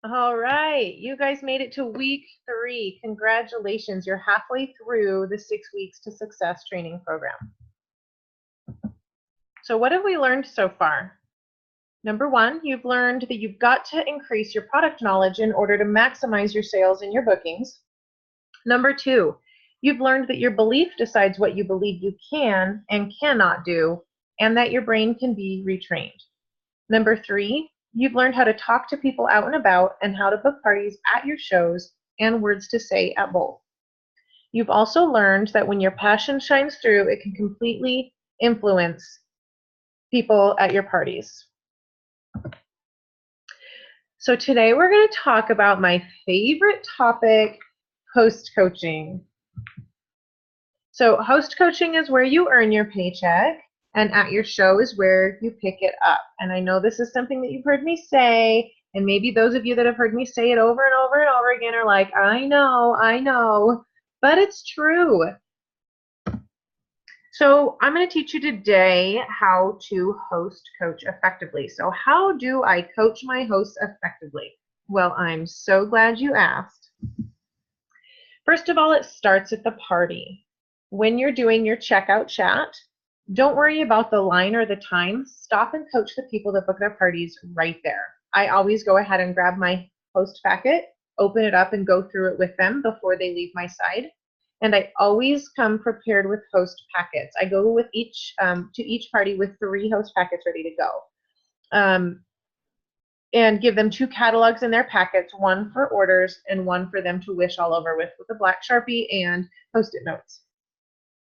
All right, you guys made it to week 3. Congratulations, you're halfway through the 6 weeks to success training program. So what have we learned so far? Number 1, you've learned that you've got to increase your product knowledge in order to maximize your sales and your bookings. Number 2, you've learned that your belief decides what you believe you can and cannot do, and that your brain can be retrained. Number 3, you've learned how to talk to people out and about and how to book parties at your shows and words to say at both. You've also learned that when your passion shines through, it can completely influence people at your parties. So today we're going to talk about my favorite topic, host coaching. So host coaching is where you earn your paycheck, and at your show is where you pick it up. And I know this is something that you've heard me say, and maybe those of you that have heard me say it over and over and over again are like, I know, but it's true. So I'm going to teach you today how to host coach effectively. So how do I coach my hosts effectively? Well, I'm so glad you asked. First of all, it starts at the party. When you're doing your checkout chat, don't worry about the line or the time. Stop and coach the people that book their parties right there. I always go ahead and grab my host packet, open it up, and go through it with them before they leave my side. And I always come prepared with host packets. I go with to each party with 3 host packets ready to go. And give them 2 catalogs in their packets, 1 for orders and 1 for them to wish all over with a black Sharpie and Post-it notes.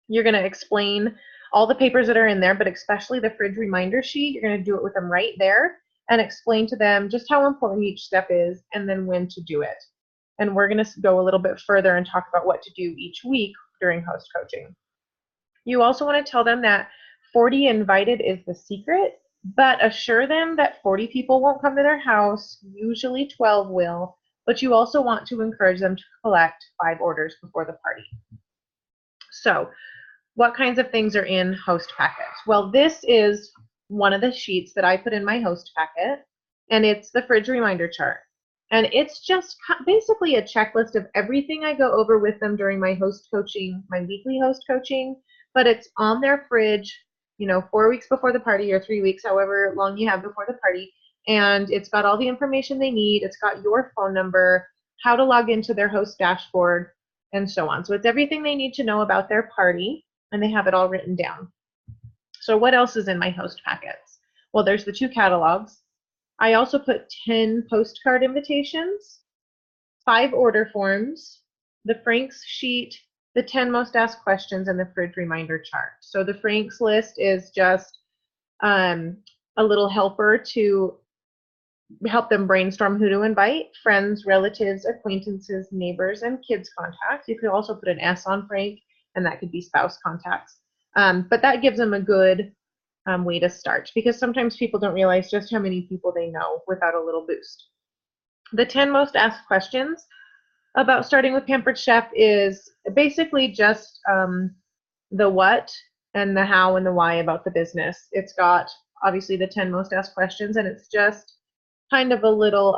You're going to explain all the papers that are in there, but especially the fridge reminder sheet. You're going to do it with them right there and explain to them just how important each step is and then when to do it. And we're going to go a little bit further and talk about what to do each week during host coaching. You also want to tell them that 40 invited is the secret, but assure them that 40 people won't come to their house. Usually 12 will, but you also want to encourage them to collect 5 orders before the party. So what kinds of things are in host packets? Well, this is one of the sheets that I put in my host packet, and it's the fridge reminder chart. And it's just basically a checklist of everything I go over with them during my host coaching, my weekly host coaching, but it's on their fridge, 4 weeks before the party or 3 weeks, however long you have before the party. And it's got all the information they need. It's got your phone number, how to log into their host dashboard, and so on. So it's everything they need to know about their party, and they have it all written down. So what else is in my host packets? Well, there's the 2 catalogs. I also put 10 postcard invitations, 5 order forms, the Franks sheet, the 10 most asked questions, and the fridge reminder chart. So the Franks list is just a little helper to help them brainstorm who to invite: friends, relatives, acquaintances, neighbors, and kids contacts. You could also put an S on Frank, and that could be spouse contacts. But that gives them a good way to start, because sometimes people don't realize just how many people they know without a little boost. The 10 most asked questions about starting with Pampered Chef is basically just the what and the how and the why about the business. It's got obviously the 10 most asked questions, and it's just kind of a little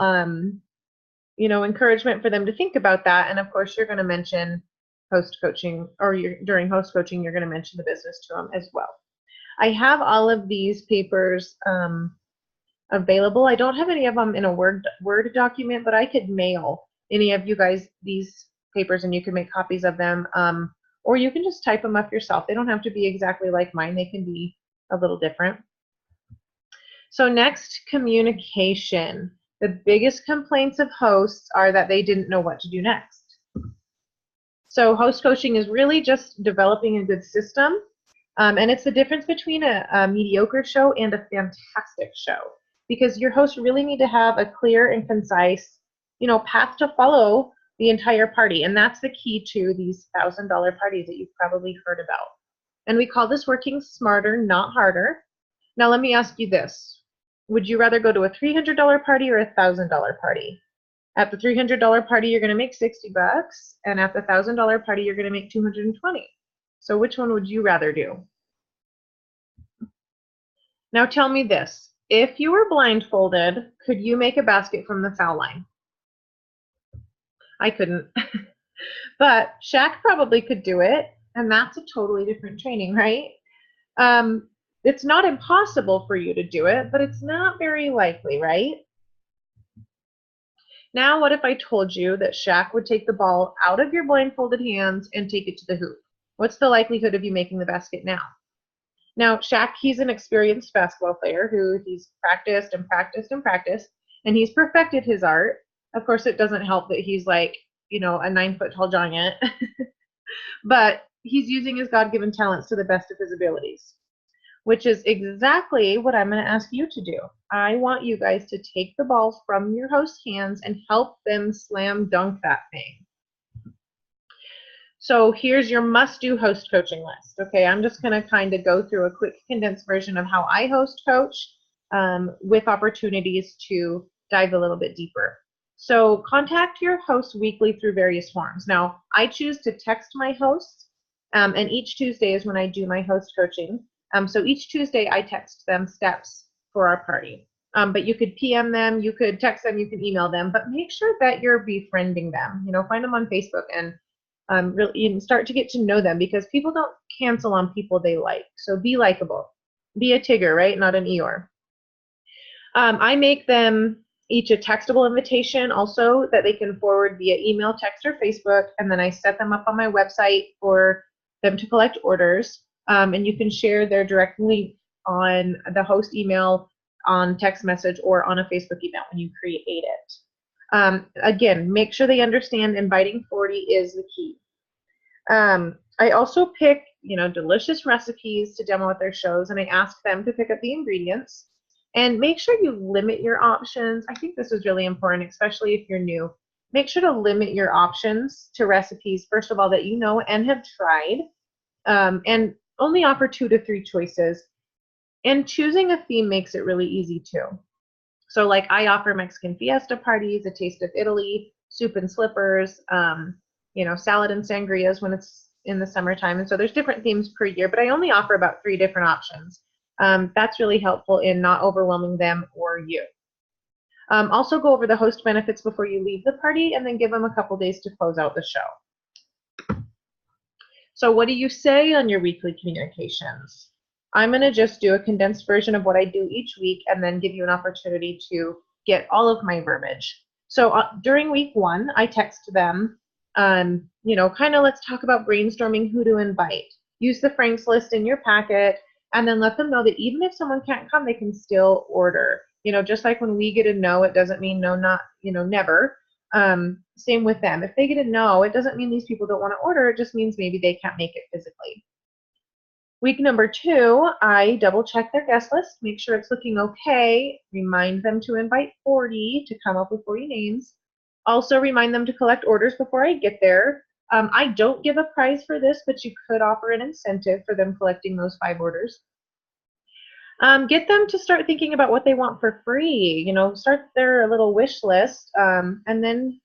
encouragement for them to think about that. And of course, you're going to mention host coaching, or during host coaching, you're going to mention the business to them as well. I have all of these papers available. I don't have any of them in a Word document, but I could mail any of you guys these papers, and you can make copies of them, or you can just type them up yourself. They don't have to be exactly like mine. They can be a little different. So next, communication. The biggest complaints of hosts are that they didn't know what to do next. So host coaching is really just developing a good system, and it's the difference between a mediocre show and a fantastic show, because your hosts really need to have a clear and concise, path to follow the entire party, and that's the key to these $1,000 parties that you've probably heard about. And we call this working smarter, not harder. Now let me ask you this. Would you rather go to a $300 party or a $1,000 party? At the $300 party, you're going to make 60 bucks, and at the $1,000 party, you're going to make 220. So which one would you rather do? Now tell me this. If you were blindfolded, could you make a basket from the foul line? I couldn't. But Shaq probably could do it, and that's a totally different training, right? It's not impossible for you to do it, but it's not very likely, right? Now, what if I told you that Shaq would take the ball out of your blindfolded hands and take it to the hoop? What's the likelihood of you making the basket now? Now, Shaq, he's an experienced basketball player who he's practiced and practiced and practiced, and he's perfected his art. Of course, it doesn't help that he's like, a 9-foot tall giant, but he's using his God-given talents to the best of his abilities, which is exactly what I'm going to ask you to do. I want you guys to take the ball from your host hands and help them slam dunk that thing. So here's your must-do host coaching list. Okay, I'm just going to kind of go through a quick condensed version of how I host coach with opportunities to dive a little bit deeper. So contact your host weekly through various forms. Now, I choose to text my hosts, and each Tuesday is when I do my host coaching. So each Tuesday I text them steps for our party. But you could PM them, you could text them, you can email them, but make sure that you're befriending them. Find them on Facebook and really start to get to know them, because people don't cancel on people they like. So be likable. Be a Tigger, right? Not an Eeyore. I make them each a textable invitation also that they can forward via email, text, or Facebook, and then I set them up on my website for them to collect orders. And you can share their direct link on the host email, on text message, or on a Facebook event when you create it. Again, make sure they understand inviting 40 is the key. I also pick, delicious recipes to demo at their shows, and I ask them to pick up the ingredients. And make sure you limit your options. I think this is really important, especially if you're new. Make sure to limit your options to recipes, first of all, that you know and have tried, and only offer 2 to 3 choices. And choosing a theme makes it really easy too. So like I offer Mexican fiesta parties, a taste of Italy, soup and slippers, salad and sangrias when it's in the summertime. And so there's different themes per year, but I only offer about 3 different options. That's really helpful in not overwhelming them or you. Also go over the host benefits before you leave the party, and then give them a couple days to close out the show. So what do you say on your weekly communications? I'm going to just do a condensed version of what I do each week and then give you an opportunity to get all of my verbiage. So during week 1, I text them, kind of let's talk about brainstorming who to invite. Use the Frank's list in your packet, and then let them know that even if someone can't come, they can still order. Just like when we get a no, it doesn't mean no, not, never. Same with them. If they get a no, it doesn't mean these people don't want to order. It just means maybe they can't make it physically. Week number 2, I double check their guest list, make sure it's looking okay, remind them to invite 40 to come up with 40 names. Also remind them to collect orders before I get there. I don't give a prize for this, but you could offer an incentive for them collecting those 5 orders. Get them to start thinking about what they want for free, start their little wish list, and then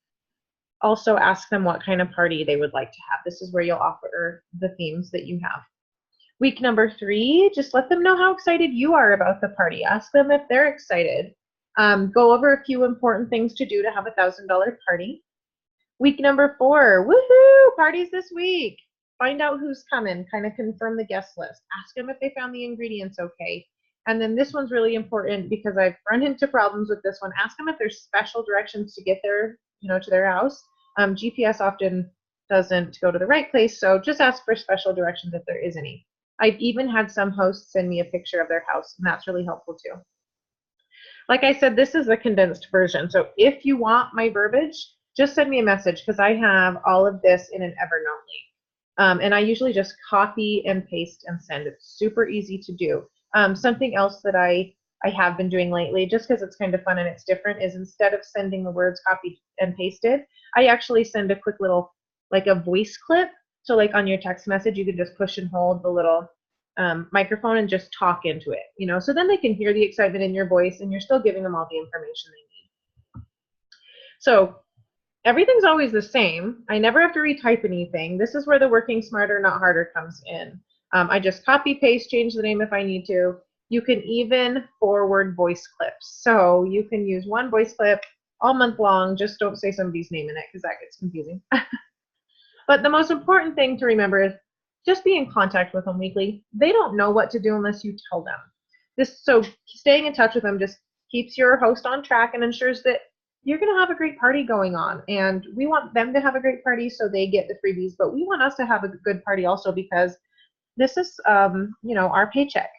also ask them what kind of party they would like to have. This is where you'll offer the themes that you have. Week number 3, just let them know how excited you are about the party. Ask them if they're excited. Go over a few important things to do to have a $1,000 party. Week number 4, woohoo, parties this week. Find out who's coming, kind of confirm the guest list. Ask them if they found the ingredients okay. And then this one's really important because I've run into problems with this one. Ask them if there's special directions to get there, to their house. GPS often doesn't go to the right place, so just ask for special directions if there is any. I've even had some hosts send me a picture of their house, and that's really helpful too. Like I said, this is a condensed version. So if you want my verbiage, just send me a message, because I have all of this in an Evernote link. And I usually just copy and paste and send. It's super easy to do. Something else that I have been doing lately, just because it's kind of fun and it's different, is instead of sending the words copied and pasted, I actually send a quick little, like a voice clip. So like on your text message, you can just push and hold the little microphone and just talk into it, so then they can hear the excitement in your voice and you're still giving them all the information they need. So everything's always the same. I never have to retype anything. This is where the working smarter, not harder comes in. I just copy, paste, change the name if I need to. You can even forward voice clips. So you can use one voice clip, all month long. Just don't say somebody's name in it because that gets confusing. But the most important thing to remember is just be in contact with them weekly. They don't know what to do unless you tell them. So staying in touch with them just keeps your host on track and ensures that you're going to have a great party going on. And we want them to have a great party so they get the freebies, but we want us to have a good party also because this is, our paycheck.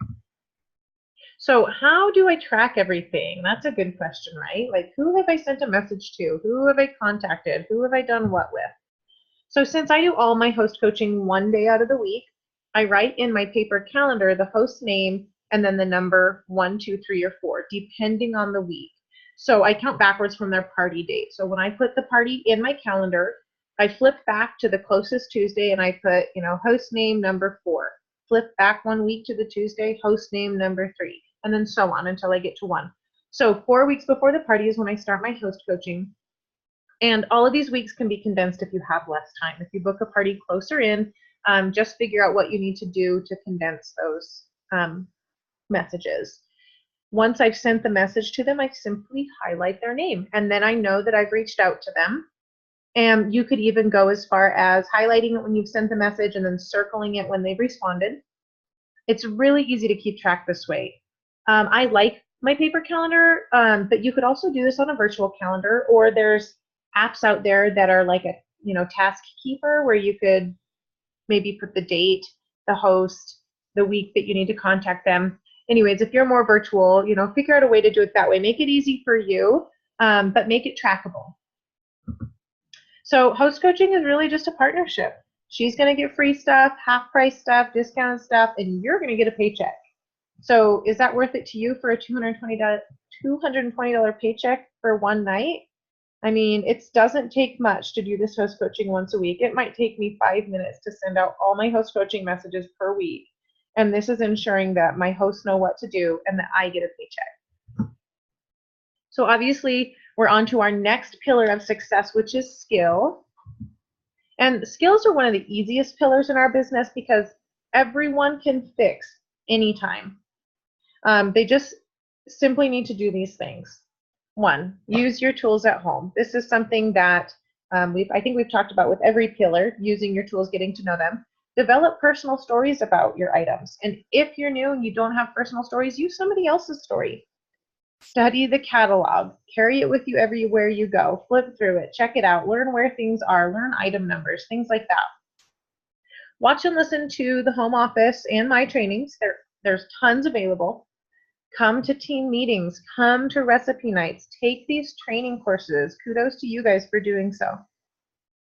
So how do I track everything? That's a good question, right? Like, who have I sent a message to? Who have I contacted? Who have I done what with? So since I do all my host coaching one day out of the week, I write in my paper calendar the host name and then the number 1, 2, 3, or 4, depending on the week. So I count backwards from their party date. So when I put the party in my calendar, I flip back to the closest Tuesday and I put, host name number 4. Flip back 1 week to the Tuesday, host name number 3, and then so on until I get to 1. So 4 weeks before the party is when I start my host coaching. And all of these weeks can be condensed if you have less time. If you book a party closer in, just figure out what you need to do to condense those messages. Once I've sent the message to them, I simply highlight their name, and then I know that I've reached out to them. And you could even go as far as highlighting it when you've sent the message and then circling it when they've responded. It's really easy to keep track this way. I like my paper calendar, but you could also do this on a virtual calendar, or there's apps out there that are like a task keeper where you could maybe put the date, the host, the week that you need to contact them. Anyways, if you're more virtual, figure out a way to do it that way. Make it easy for you, but make it trackable. So host coaching is really just a partnership. She's going to get free stuff, half price stuff, discounted stuff, and you're going to get a paycheck. So is that worth it to you for a $220 paycheck for one night? I mean, it doesn't take much to do this host coaching once a week. It might take me 5 minutes to send out all my host coaching messages per week. And this is ensuring that my hosts know what to do and that I get a paycheck. So obviously, we're on to our next pillar of success, which is skill. And skills are one of the easiest pillars in our business because everyone can fix anytime. They just simply need to do these things. 1, use your tools at home. This is something that I think we've talked about with every pillar, using your tools, getting to know them. Develop personal stories about your items. And if you're new and you don't have personal stories, use somebody else's story. Study the catalog. Carry it with you everywhere you go. Flip through it. Check it out. Learn where things are. Learn item numbers, things like that. Watch and listen to the home office and my trainings. There's tons available. Come to team meetings. Come to recipe nights. Take these training courses. Kudos to you guys for doing so.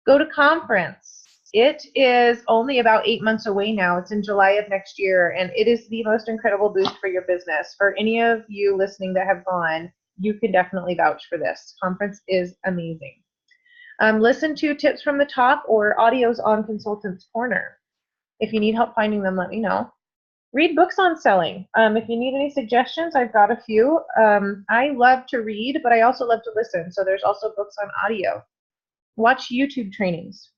Go to conference. It is only about 8 months away now. It's in July of next year, and it is the most incredible boost for your business. For any of you listening that have gone, you can definitely vouch for this. Conference is amazing. Listen to tips from the top or audios on Consultant's Corner. If you need help finding them, let me know. Read books on selling. If you need any suggestions, I've got a few. I love to read, but I also love to listen, so there's also books on audio. Watch YouTube trainings.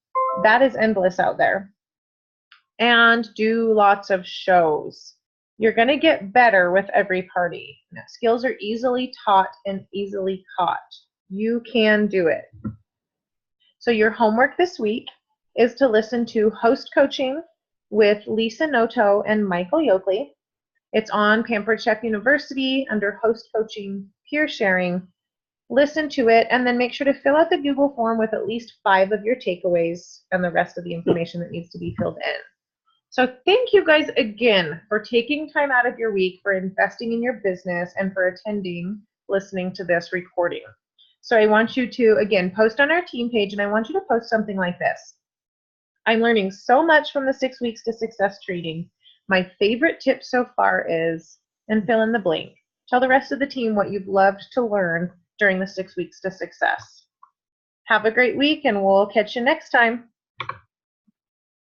That is endless out there. And do lots of shows. You're going to get better with every party. Now, skills are easily taught and easily caught. You can do it. So your homework this week is to listen to Host Coaching with Lisa Noto and Michael Yoakley. It's on Pampered Chef University under Host Coaching Peer Sharing. Listen to it and then make sure to fill out the Google form with at least 5 of your takeaways and the rest of the information that needs to be filled in. So thank you guys again for taking time out of your week, for investing in your business, and for listening to this recording. So I want you to, again, post on our team page, and I want you to post something like this. I'm learning so much from the 6 Weeks to Success training. My favorite tip so far is, and fill in the blank. Tell the rest of the team what you've loved to learn during the 6 Weeks to Success. Have a great week, and we'll catch you next time.